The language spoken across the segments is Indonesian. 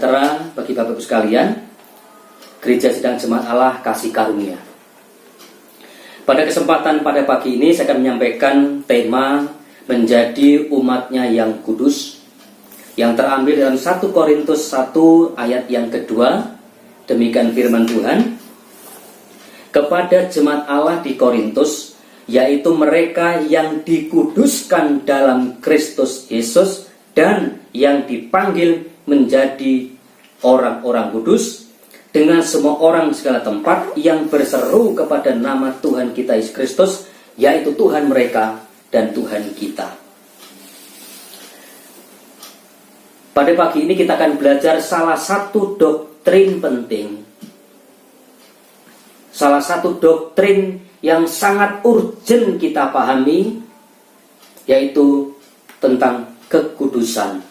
sejahtera bagi Bapak Ibu sekalian. Gereja Sidang Jemaat Allah Kasih Karunia. Pada kesempatan pada pagi ini saya akan menyampaikan tema menjadi umatnya yang kudus, yang terambil dalam 1 Korintus 1 ayat yang kedua. Demikian firman Tuhan kepada jemaat Allah di Korintus, yaitu mereka yang dikuduskan dalam Kristus Yesus dan yang dipanggil menjadi orang-orang kudus, dengan semua orang segala tempat yang berseru kepada nama Tuhan kita Yesus Kristus, yaitu Tuhan mereka dan Tuhan kita. Pada pagi ini kita akan belajar salah satu doktrin penting, salah satu doktrin yang sangat urgent kita pahami, yaitu tentang kekudusan.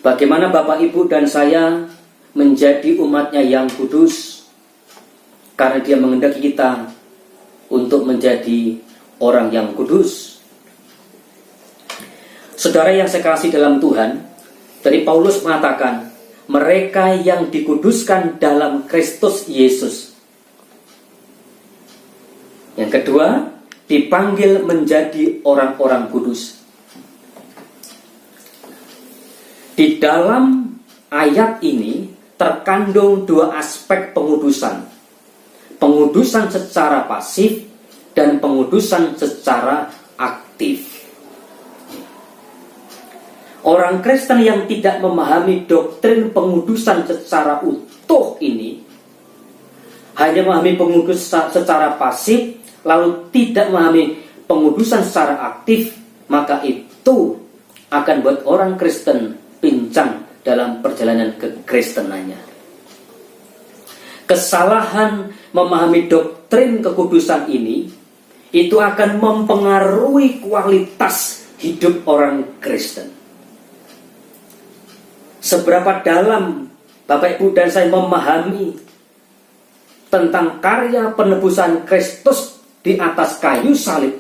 Bagaimana Bapak, Ibu, dan saya menjadi umatnya yang kudus, karena Dia menghendaki kita untuk menjadi orang yang kudus. Saudara yang saya kasih dalam Tuhan, tadi Paulus mengatakan mereka yang dikuduskan dalam Kristus Yesus. Yang kedua, dipanggil menjadi orang-orang kudus. Di dalam ayat ini terkandung dua aspek pengudusan. Pengudusan secara pasif dan pengudusan secara aktif. Orang Kristen yang tidak memahami doktrin pengudusan secara utuh ini, hanya memahami pengudusan secara pasif, lalu tidak memahami pengudusan secara aktif, maka itu akan buat orang Kristen pincang dalam perjalanan kekristenannya. Kesalahan memahami doktrin kekudusan ini, itu akan mempengaruhi kualitas hidup orang Kristen. Seberapa dalam Bapak, Ibu, dan saya memahami tentang karya penebusan Kristus di atas kayu salib,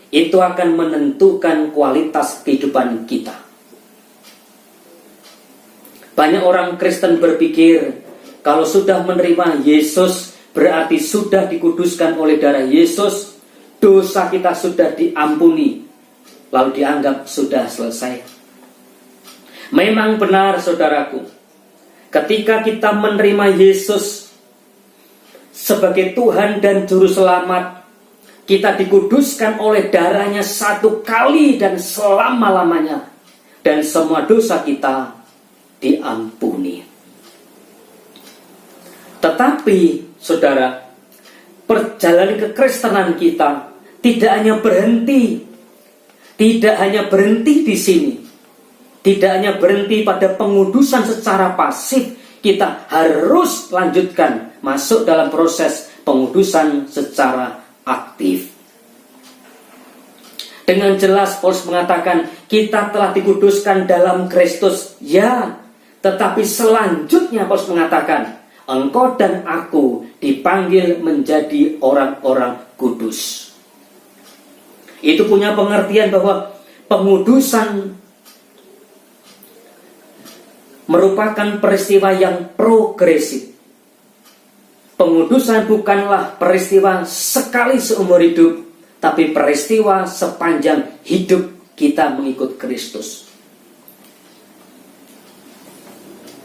itu akan menentukan kualitas kehidupan kita. Banyak orang Kristen berpikir kalau sudah menerima Yesus berarti sudah dikuduskan oleh darah Yesus, dosa kita sudah diampuni, lalu dianggap sudah selesai. Memang benar, saudaraku, ketika kita menerima Yesus sebagai Tuhan dan Juru Selamat, kita dikuduskan oleh darahnya satu kali dan selama-lamanya, dan semua dosa kita diampuni. Tetapi, saudara, perjalanan kekristenan kita tidak hanya berhenti di sini. Tidak hanya berhenti pada pengudusan secara pasif, kita harus lanjutkan masuk dalam proses pengudusan secara aktif. Dengan jelas Paulus mengatakan kita telah dikuduskan dalam Kristus, ya, tetapi selanjutnya Paulus mengatakan engkau dan aku dipanggil menjadi orang-orang kudus. Itu punya pengertian bahwa pengudusan merupakan peristiwa yang progresif. Pengudusan bukanlah peristiwa sekali seumur hidup, tapi peristiwa sepanjang hidup kita mengikut Kristus.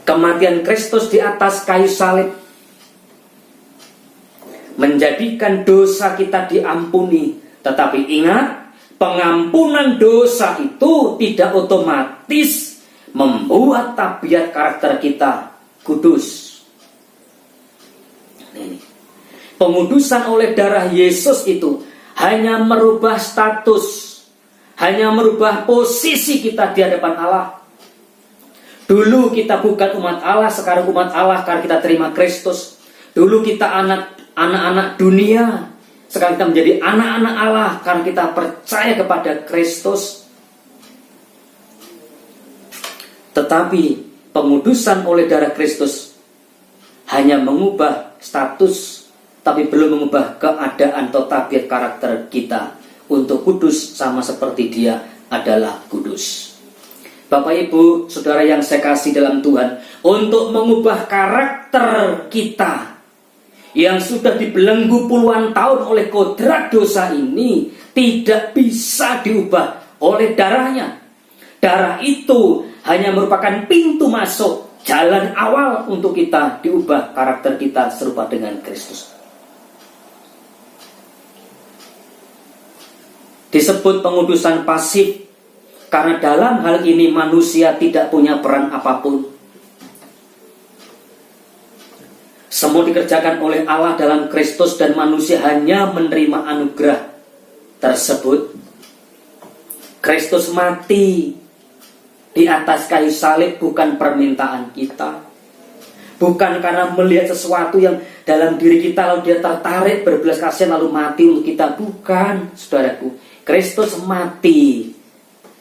Kematian Kristus di atas kayu salib menjadikan dosa kita diampuni. Tetapi ingat, pengampunan dosa itu tidak otomatis membuat tabiat karakter kita kudus. Pengudusan oleh darah Yesus itu hanya merubah status, hanya merubah posisi kita di hadapan Allah. Dulu kita bukan umat Allah, sekarang umat Allah karena kita terima Kristus. Dulu kita anak-anak dunia, sekarang kita menjadi anak-anak Allah karena kita percaya kepada Kristus. Tetapi pengudusan oleh darah Kristus hanya mengubah status, tapi belum mengubah keadaan atau tabiat karakter kita untuk kudus sama seperti Dia adalah kudus. Bapak Ibu, saudara yang saya kasih dalam Tuhan, untuk mengubah karakter kita yang sudah dibelenggu puluhan tahun oleh kodrat dosa ini, tidak bisa diubah oleh darahnya. Darah itu hanya merupakan pintu masuk, jalan awal untuk kita diubah karakter kita serupa dengan Kristus. Disebut pengudusan pasif karena dalam hal ini manusia tidak punya peran apapun. Semua dikerjakan oleh Allah dalam Kristus dan manusia hanya menerima anugerah tersebut. Kristus mati di atas kayu salib bukan permintaan kita, bukan karena melihat sesuatu yang dalam diri kita lalu dia tertarik berbelas kasihan lalu mati untuk kita. Bukan, saudaraku. Kristus mati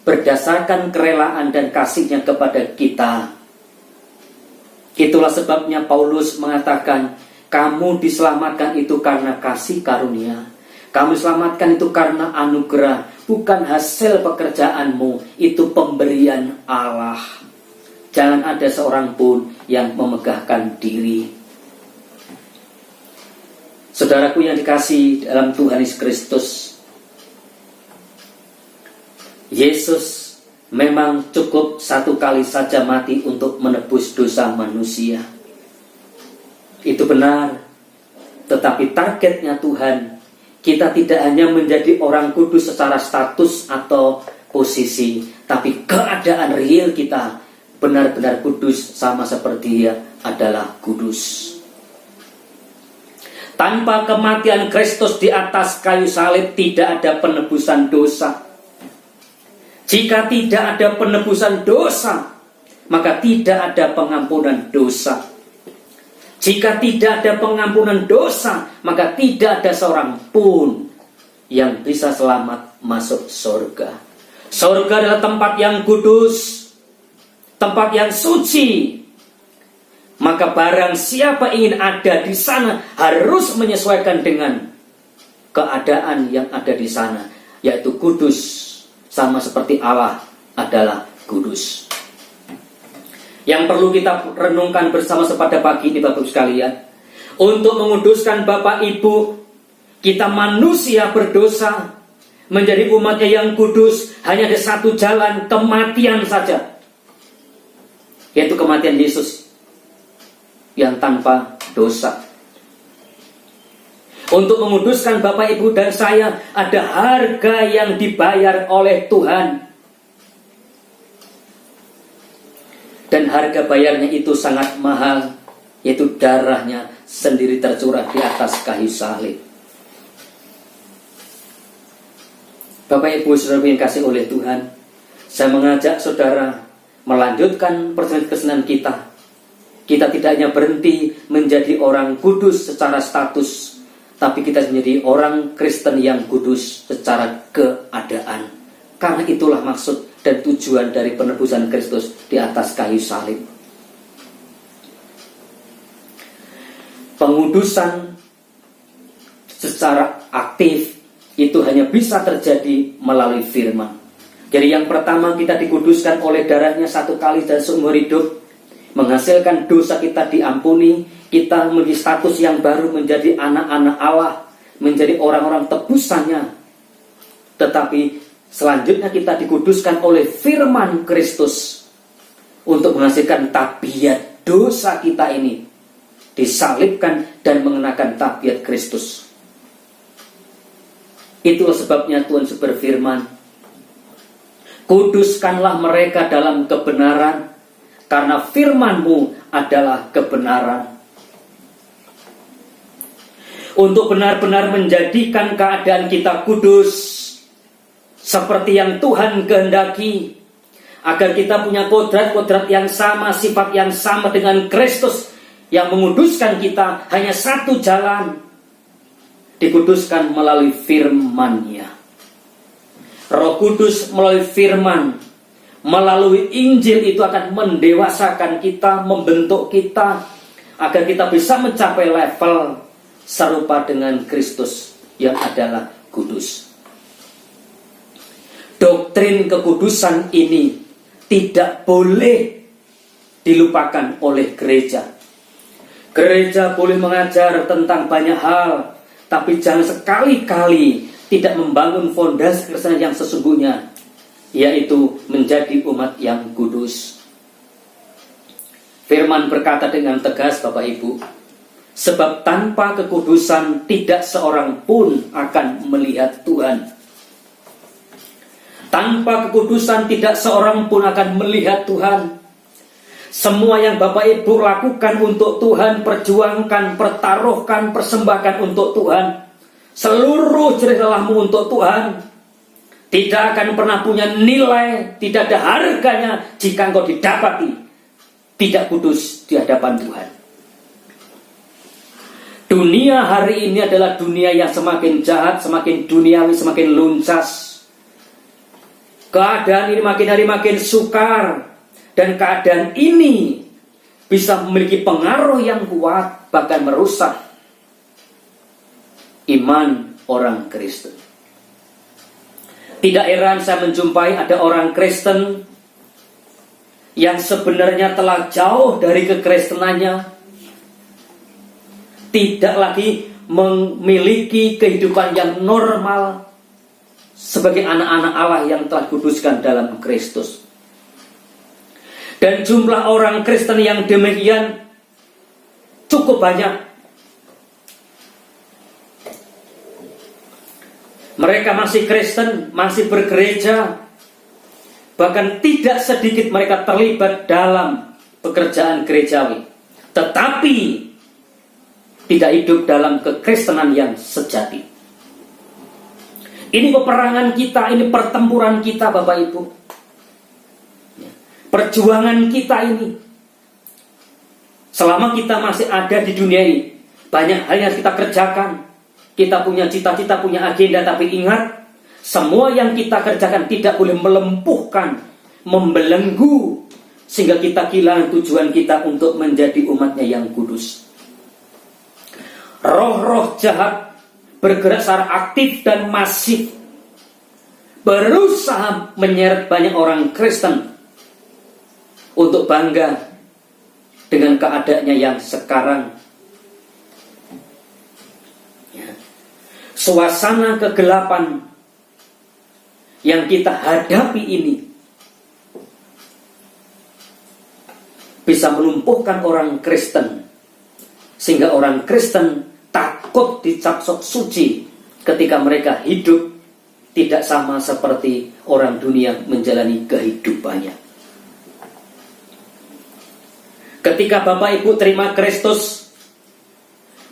berdasarkan kerelaan dan kasihnya kepada kita. Itulah sebabnya Paulus mengatakan, kamu diselamatkan itu karena kasih karunia. Kamu diselamatkan itu karena anugerah, bukan hasil pekerjaanmu, itu pemberian Allah. Jangan ada seorang pun yang memegahkan diri. Saudaraku yang dikasihi dalam Tuhan Yesus Kristus, Yesus memang cukup satu kali saja mati untuk menebus dosa manusia. Itu benar. Tetapi targetnya Tuhan, kita tidak hanya menjadi orang kudus secara status atau posisi, tapi keadaan real kita benar-benar kudus sama seperti Dia adalah kudus. Tanpa kematian Kristus di atas kayu salib tidak ada penebusan dosa. Jika tidak ada penebusan dosa, maka tidak ada pengampunan dosa. Jika tidak ada pengampunan dosa, maka tidak ada seorang pun yang bisa selamat masuk surga. Surga adalah tempat yang kudus, tempat yang suci. Maka barang siapa ingin ada di sana harus menyesuaikan dengan keadaan yang ada di sana, yaitu kudus. Sama seperti Allah adalah kudus. Yang perlu kita renungkan bersama pada pagi ini Bapak Ibu sekalian, untuk menguduskan Bapak Ibu, kita manusia berdosa menjadi umatnya yang kudus, hanya ada satu jalan, kematian saja, yaitu kematian Yesus yang tanpa dosa. Untuk menguduskan Bapak Ibu dan saya, ada harga yang dibayar oleh Tuhan. Dan harga bayarnya itu sangat mahal, yaitu darahnya sendiri tercurah di atas kayu salib. Bapak Ibu saudara yang kasih oleh Tuhan, saya mengajak saudara melanjutkan perjalanan kesenangan kita. Kita tidak hanya berhenti menjadi orang kudus secara status, tapi kita menjadi orang Kristen yang kudus secara keadaan. Karena itulah maksud dan tujuan dari penebusan Kristus di atas kayu salib. Pengudusan secara aktif itu hanya bisa terjadi melalui firman. Jadi yang pertama, kita dikuduskan oleh darahnya satu kali dan seumur hidup, menghasilkan dosa kita diampuni. Kita memiliki status yang baru, menjadi anak-anak Allah, menjadi orang-orang tebusannya. Tetapi selanjutnya kita dikuduskan oleh firman Kristus untuk menghasilkan tabiat dosa kita ini, disalibkan dan mengenakan tabiat Kristus. Itulah sebabnya Tuhan berfirman, kuduskanlah mereka dalam kebenaran, karena firman-Mu adalah kebenaran. Untuk benar-benar menjadikan keadaan kita kudus seperti yang Tuhan kehendaki, agar kita punya kodrat-kodrat yang sama, sifat yang sama dengan Kristus yang menguduskan kita, hanya satu jalan, dikuduskan melalui firman-Nya. Roh Kudus melalui firman, melalui Injil itu akan mendewasakan kita, membentuk kita, agar kita bisa mencapai level serupa dengan Kristus yang adalah kudus. Doktrin kekudusan ini tidak boleh dilupakan oleh gereja. Gereja boleh mengajar tentang banyak hal, tapi jangan sekali-kali tidak membangun fondasi Kristen yang sesungguhnya, yaitu menjadi umat yang kudus. Firman berkata dengan tegas, Bapak Ibu, sebab tanpa kekudusan tidak seorang pun akan melihat Tuhan. Tanpa kekudusan tidak seorang pun akan melihat Tuhan. Semua yang Bapak Ibu lakukan untuk Tuhan, perjuangkan, pertaruhkan, persembahkan untuk Tuhan, seluruh jerih lelahmu untuk Tuhan, tidak akan pernah punya nilai, tidak ada harganya jika engkau didapati tidak kudus di hadapan Tuhan. Dunia hari ini adalah dunia yang semakin jahat, semakin duniawi, semakin luncas. Keadaan ini makin hari makin sukar. Dan keadaan ini bisa memiliki pengaruh yang kuat, bahkan merusak iman orang Kristen. Tidak heran saya menjumpai ada orang Kristen yang sebenarnya telah jauh dari kekristenannya, tidak lagi memiliki kehidupan yang normal sebagai anak-anak Allah yang telah kuduskan dalam Kristus. Dan jumlah orang Kristen yang demikian cukup banyak. Mereka masih Kristen, masih bergereja, bahkan tidak sedikit mereka terlibat dalam pekerjaan gerejawi, tetapi tidak hidup dalam kekristenan yang sejati. Ini peperangan kita, ini pertempuran kita, Bapak Ibu. Perjuangan kita ini, selama kita masih ada di dunia ini, banyak hal yang kita kerjakan. Kita punya cita-cita, punya agenda, tapi ingat, semua yang kita kerjakan tidak boleh melempuhkan, membelenggu, sehingga kita kehilangan tujuan kita untuk menjadi umatnya yang kudus. Roh-roh jahat bergerak secara aktif dan masif, berusaha menyeret banyak orang Kristen untuk bangga dengan keadaannya yang sekarang. Ya. Suasana kegelapan yang kita hadapi ini bisa melumpuhkan orang Kristen, sehingga orang Kristen takut dicap sok suci ketika mereka hidup tidak sama seperti orang dunia menjalani kehidupannya. Ketika Bapak Ibu terima Kristus,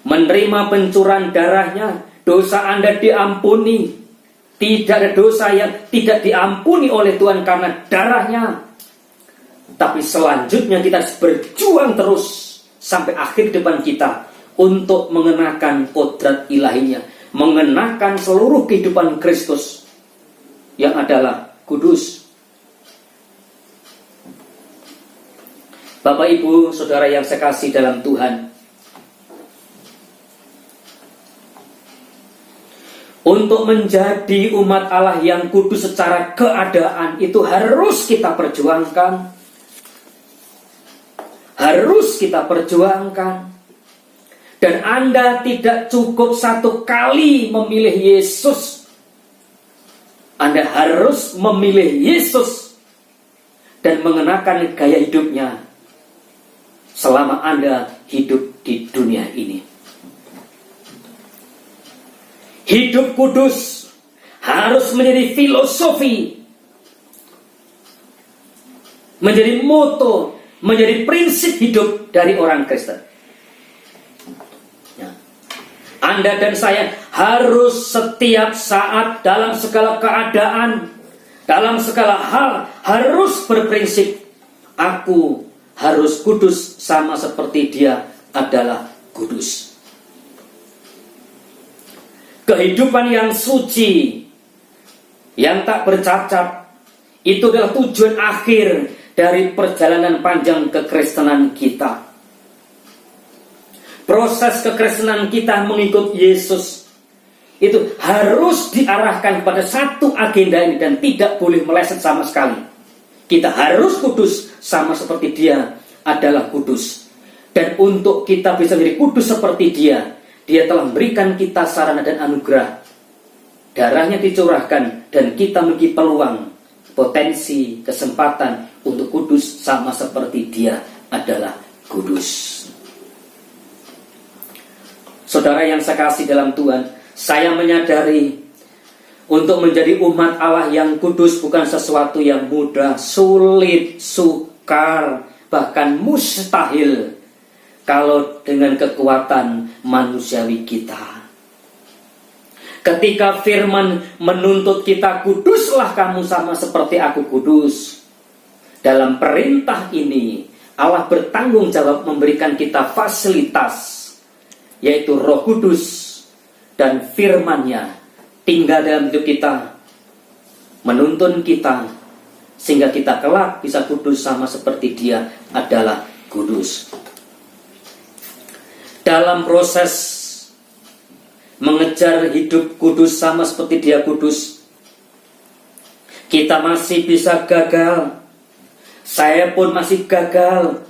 menerima pencurahan darahnya, dosa Anda diampuni. Tidak ada dosa yang tidak diampuni oleh Tuhan karena darahnya. Tapi selanjutnya kita harus berjuang terus sampai akhir depan kita untuk mengenakan kodrat ilahinya, mengenakan seluruh kehidupan Kristus yang adalah kudus. Bapak Ibu Saudara yang saya kasih dalam Tuhan, untuk menjadi umat Allah yang kudus secara keadaan itu harus kita perjuangkan. Harus kita perjuangkan. Dan Anda tidak cukup satu kali memilih Yesus. Anda harus memilih Yesus dan mengenakan gaya hidupnya selama Anda hidup di dunia ini. Hidup kudus harus menjadi filosofi, menjadi moto, menjadi prinsip hidup dari orang Kristen. Anda dan saya harus setiap saat dalam segala keadaan, dalam segala hal harus berprinsip, aku harus kudus sama seperti Dia adalah kudus. Kehidupan yang suci, yang tak bercacat, itu adalah tujuan akhir dari perjalanan panjang kekristenan kita. Proses kekristenan kita mengikut Yesus itu harus diarahkan pada satu agenda ini dan tidak boleh meleset sama sekali, Kita harus kudus sama seperti Dia adalah kudus. Dan untuk kita bisa menjadi kudus seperti Dia, Dia telah memberikan kita sarana dan anugerah. Darahnya dicurahkan dan kita memiliki peluang, potensi, kesempatan untuk kudus sama seperti Dia adalah kudus. Saudara yang saya kasih dalam Tuhan, saya menyadari untuk menjadi umat Allah yang kudus bukan sesuatu yang mudah, sulit, sukar, bahkan mustahil kalau dengan kekuatan manusiawi kita. Ketika firman menuntut kita, kuduslah kamu sama seperti aku kudus. Dalam perintah ini, Allah bertanggung jawab memberikan kita fasilitas, yaitu Roh Kudus dan firman-Nya tinggal dalam hidup kita, menuntun kita, sehingga kita kelak bisa kudus sama seperti Dia adalah kudus. Dalam proses mengejar hidup kudus sama seperti Dia kudus, kita masih bisa gagal. Saya pun masih gagal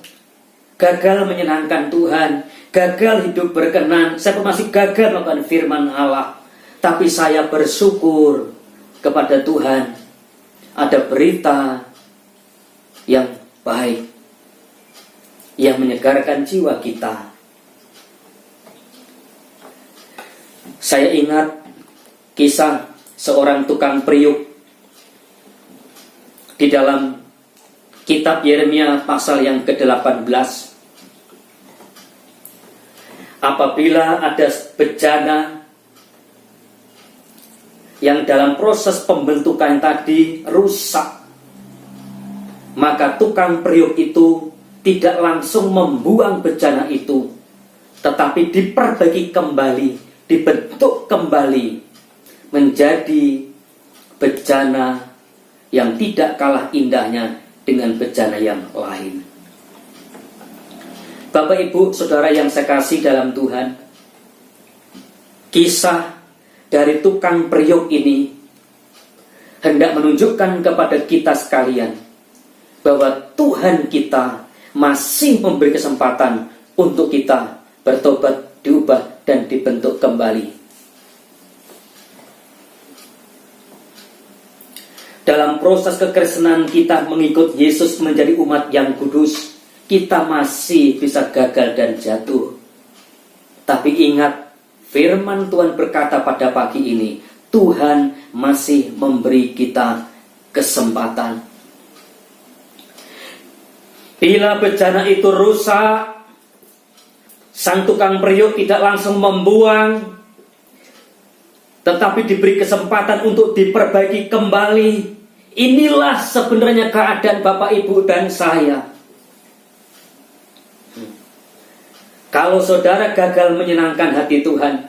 menyenangkan Tuhan, gagal hidup berkenan. Saya pun masih gagal melakukan firman Allah. Tapi saya bersyukur kepada Tuhan, ada berita yang baik, yang menyegarkan jiwa kita. Saya ingat kisah seorang tukang periuk di dalam kitab Yeremia pasal yang ke-18. Apabila ada bejana yang dalam proses pembentukan tadi rusak, maka tukang periuk itu tidak langsung membuang bejana itu, tetapi diperbaiki kembali, dibentuk kembali menjadi bejana yang tidak kalah indahnya dengan bejana yang lain. Bapak, Ibu, Saudara yang saya kasih dalam Tuhan, kisah dari tukang periuk ini hendak menunjukkan kepada kita sekalian bahwa Tuhan kita masih memberi kesempatan untuk kita bertobat, diubah, dan dibentuk kembali. Dalam proses kekristenan kita mengikut Yesus menjadi umat yang kudus, kita masih bisa gagal dan jatuh. Tapi ingat, firman Tuhan berkata pada pagi ini, Tuhan masih memberi kita kesempatan. Bila bejana itu rusak, sang tukang periuk tidak langsung membuang, tetapi diberi kesempatan untuk diperbaiki kembali. Inilah sebenarnya keadaan Bapak, Ibu, dan saya. Kalau saudara gagal menyenangkan hati Tuhan,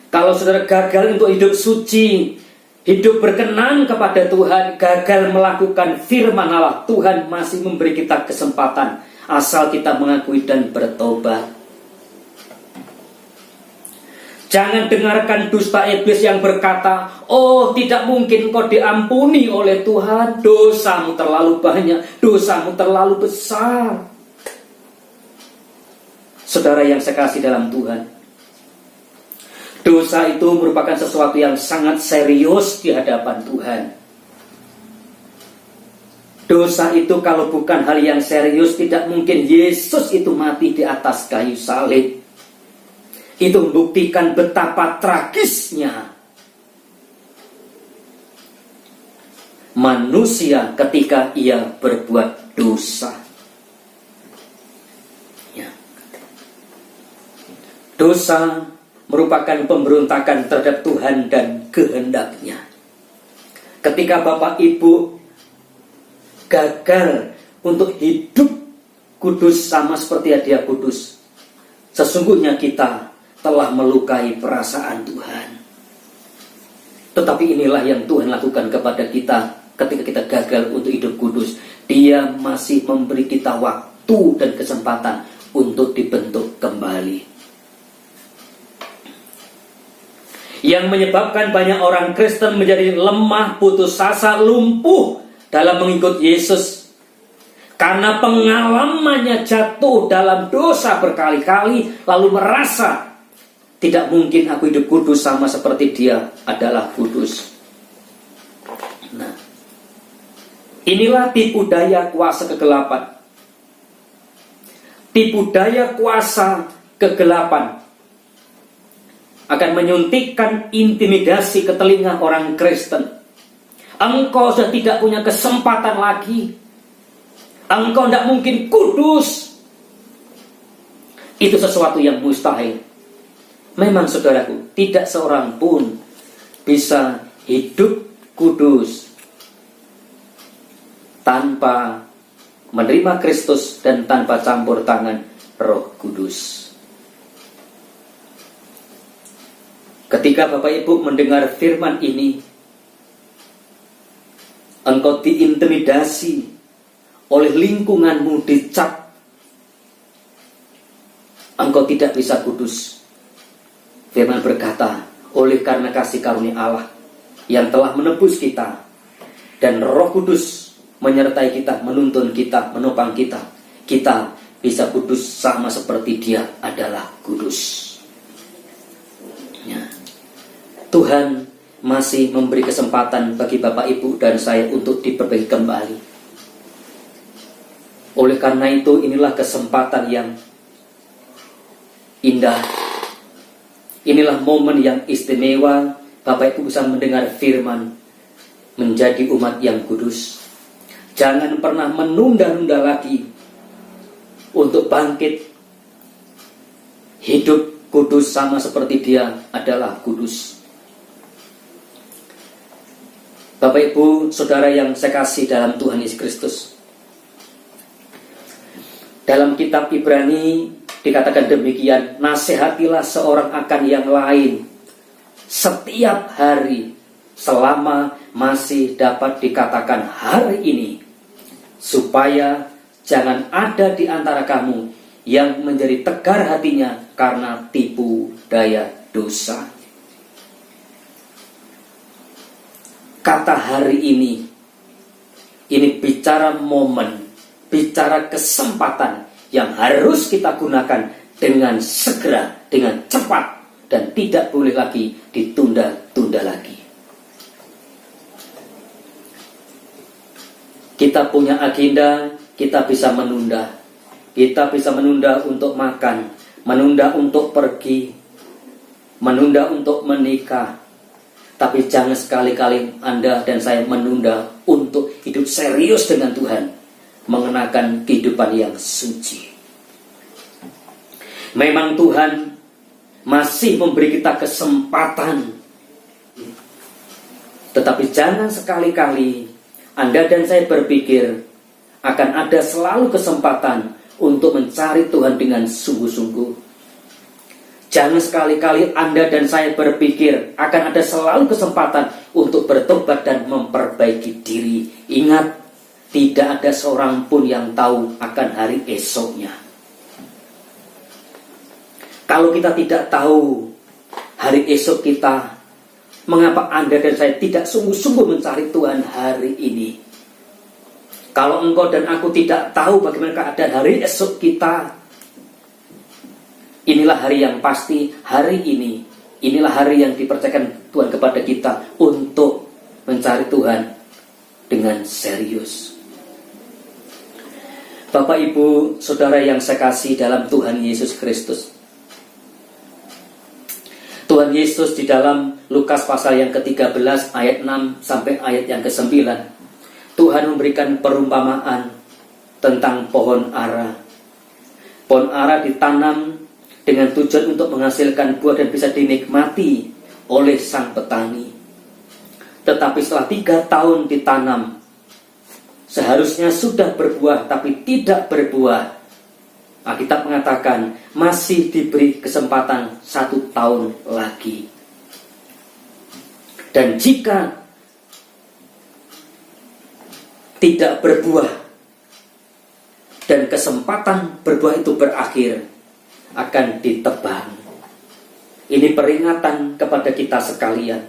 kalau saudara gagal untuk hidup suci, hidup berkenan kepada Tuhan, gagal melakukan firman Allah, Tuhan masih memberi kita kesempatan asal kita mengakui dan bertobat. Jangan dengarkan dusta iblis yang berkata, oh tidak mungkin kau diampuni oleh Tuhan, dosamu terlalu banyak, dosamu terlalu besar. Saudara yang saya kasih dalam Tuhan, dosa itu merupakan sesuatu yang sangat serius di hadapan Tuhan. Dosa itu kalau bukan hal yang serius, tidak mungkin Yesus itu mati di atas kayu salib. Itu membuktikan betapa tragisnya manusia ketika ia berbuat dosa. Ya. Dosa merupakan pemberontakan terhadap Tuhan dan kehendaknya. Ketika Bapak Ibu gagal untuk hidup kudus sama seperti Dia kudus, sesungguhnya kita telah melukai perasaan Tuhan. Tetapi inilah yang Tuhan lakukan kepada kita ketika kita gagal untuk hidup kudus. Dia masih memberi kita waktu dan kesempatan untuk dibentuk kembali. Yang menyebabkan banyak orang Kristen menjadi lemah, putus asa, lumpuh dalam mengikut Yesus karena pengalamannya jatuh dalam dosa berkali-kali, lalu merasa tidak mungkin aku hidup kudus sama seperti dia adalah kudus. Nah, inilah tipu daya kuasa kegelapan. Tipu daya kuasa kegelapan akan menyuntikkan intimidasi ke telinga orang Kristen. Engkau sudah tidak punya kesempatan lagi. Engkau tidak mungkin kudus. Itu sesuatu yang mustahil. Memang saudaraku, tidak seorang pun bisa hidup kudus tanpa menerima Kristus dan tanpa campur tangan Roh Kudus. Ketika Bapak Ibu mendengar firman ini, engkau diintimidasi oleh lingkunganmu, dicap engkau tidak bisa kudus. Firman berkata, oleh karena kasih karunia Allah yang telah menebus kita dan Roh Kudus menyertai kita, menuntun kita, menopang kita, kita bisa kudus sama seperti Dia adalah kudus. Ya. Tuhan masih memberi kesempatan bagi Bapak Ibu dan saya untuk diperbaiki kembali. Oleh karena itu, inilah kesempatan yang indah. Inilah momen yang istimewa. Bapak Ibu bisa mendengar firman, menjadi umat yang kudus. Jangan pernah menunda-nunda lagi untuk bangkit hidup kudus sama seperti Dia adalah kudus. Bapak Ibu, saudara yang saya kasih dalam Tuhan Yesus Kristus, dalam kitab Ibrani dikatakan demikian, nasihatilah seorang akan yang lain setiap hari selama masih dapat dikatakan hari ini, supaya jangan ada di antara kamu yang menjadi tegar hatinya karena tipu daya dosa. Kata hari ini bicara momen, bicara kesempatan yang harus kita gunakan dengan segera, dengan cepat, dan tidak boleh lagi ditunda-tunda lagi. Kita punya agenda, kita bisa menunda. Kita bisa menunda untuk makan, menunda untuk pergi, menunda untuk menikah. Tapi jangan sekali-kali Anda dan saya menunda untuk hidup serius dengan Tuhan, mengenakan kehidupan yang suci. Memang Tuhan masih memberi kita kesempatan, tetapi jangan sekali-kali Anda dan saya berpikir akan ada selalu kesempatan untuk mencari Tuhan dengan sungguh-sungguh. Jangan sekali-kali Anda dan saya berpikir akan ada selalu kesempatan untuk bertobat dan memperbaiki diri. Ingat, tidak ada seorang pun yang tahu akan hari esoknya. Kalau kita tidak tahu hari esok kita, mengapa Anda dan saya tidak sungguh-sungguh mencari Tuhan hari ini? Kalau engkau dan aku tidak tahu bagaimana keadaan hari esok kita, inilah hari yang pasti, hari ini. Inilah hari yang dipercayakan Tuhan kepada kita untuk mencari Tuhan dengan serius. Bapak, Ibu, Saudara yang saya kasih dalam Tuhan Yesus Kristus, Tuhan Yesus di dalam Lukas pasal yang ke-13 ayat 6 sampai ayat yang ke-9, Tuhan memberikan perumpamaan tentang pohon ara. Pohon ara ditanam dengan tujuan untuk menghasilkan buah dan bisa dinikmati oleh sang petani. Tetapi setelah 3 tahun ditanam, seharusnya sudah berbuah tapi tidak berbuah. Alkitab mengatakan masih diberi kesempatan 1 tahun lagi. Dan jika tidak berbuah dan kesempatan berbuah itu berakhir, akan ditebang. Ini peringatan kepada kita sekalian.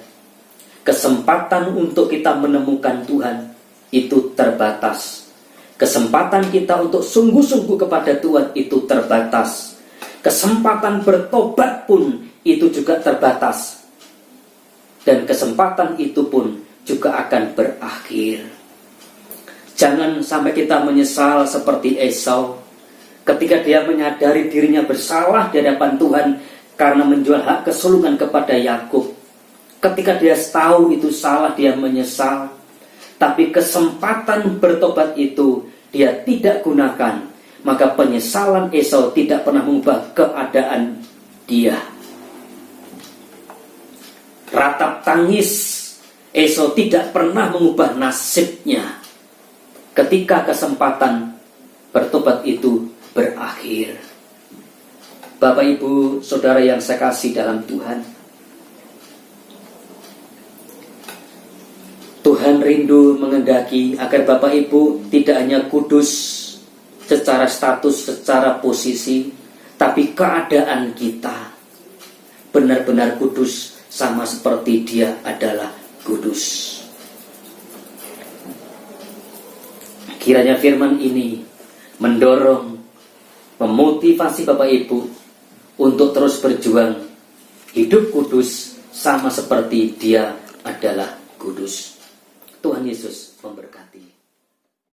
Kesempatan untuk kita menemukan Tuhan itu terbatas. Kesempatan kita untuk sungguh-sungguh kepada Tuhan itu terbatas. Kesempatan bertobat pun itu juga terbatas. Dan kesempatan itu pun juga akan berakhir. Jangan sampai kita menyesal seperti Esau ketika dia menyadari dirinya bersalah di hadapan Tuhan karena menjual hak kesulungan kepada Yakub. Ketika dia tahu itu salah, dia menyesal. Tapi kesempatan bertobat itu dia tidak gunakan. Maka penyesalan Esau tidak pernah mengubah keadaan dia. Ratap tangis Esau tidak pernah mengubah nasibnya ketika kesempatan bertobat itu berakhir. Bapak, Ibu, Saudara yang saya kasih dalam Tuhan, Tuhan rindu mengendaki agar Bapak Ibu tidak hanya kudus secara status, secara posisi, tapi keadaan kita benar-benar kudus sama seperti Dia adalah kudus. Kiranya firman ini mendorong, memotivasi Bapak Ibu untuk terus berjuang hidup kudus sama seperti Dia adalah kudus. Tuhan Yesus memberkati.